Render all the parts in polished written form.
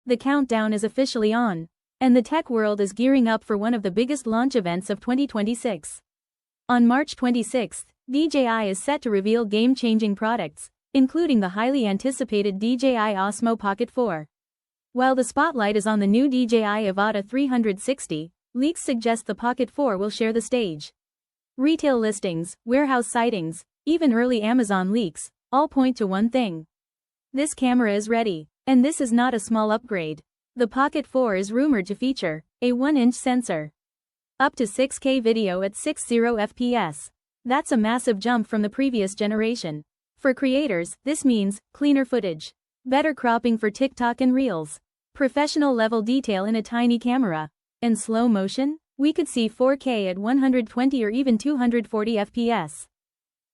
The countdown is officially on, and the tech world is gearing up for one of the biggest launch events of 2026. On March 26, DJI is set to reveal game-changing products, including the highly anticipated DJI Osmo Pocket 4. While the spotlight is on the new DJI Avata 360, leaks suggest the Pocket 4 will share the stage. Retail listings, warehouse sightings, even early Amazon leaks, all point to one thing. This camera is ready, and this is not a small upgrade. The Pocket 4 is rumored to feature a 1-inch sensor, up to 6K video at 60 fps. That's a massive jump from the previous generation. For creators, this means cleaner footage, better cropping for TikTok and Reels, professional level detail in a tiny camera, and slow motion. We could see 4K at 120 or even 240 fps.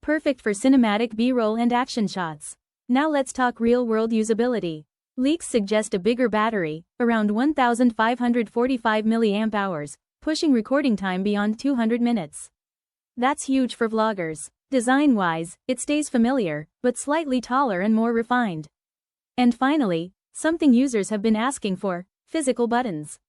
Perfect for cinematic B-roll and action shots. Now let's talk real-world usability. Leaks suggest a bigger battery, around 1545 mAh, pushing recording time beyond 200 minutes. That's huge for vloggers. Design-wise, it stays familiar, but slightly taller and more refined. And finally, something users have been asking for: physical buttons.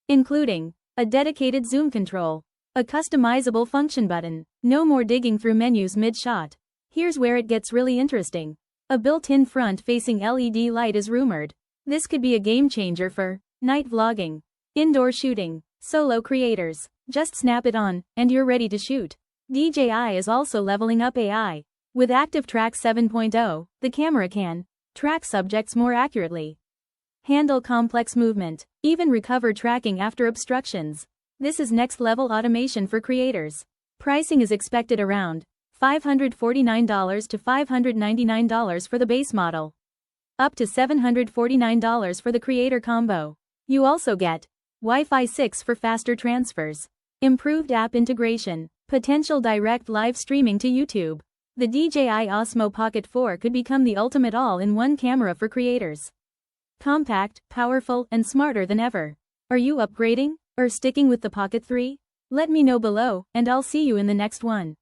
Including a dedicated zoom control, a customizable function button, no more digging through menus mid-shot. Here's where it gets really interesting. A built-in front-facing LED light is rumored. This could be a game-changer for night vlogging, indoor shooting, solo creators. Just snap it on, and you're ready to shoot. DJI is also leveling up AI. With Active Track 7.0, the camera can track subjects more accurately, handle complex movement, even recover tracking after obstructions. This is next-level automation for creators. Pricing is expected around $549 to $599 for the base model, up to $749 for the creator combo. You also get Wi-Fi 6 for faster transfers, improved app integration, potential direct live streaming to YouTube. The DJI Osmo Pocket 4 could become the ultimate all-in-one camera for creators. Compact, powerful, and smarter than ever. Are you upgrading, or sticking with the Pocket 3? Let me know below, and I'll see you in the next one.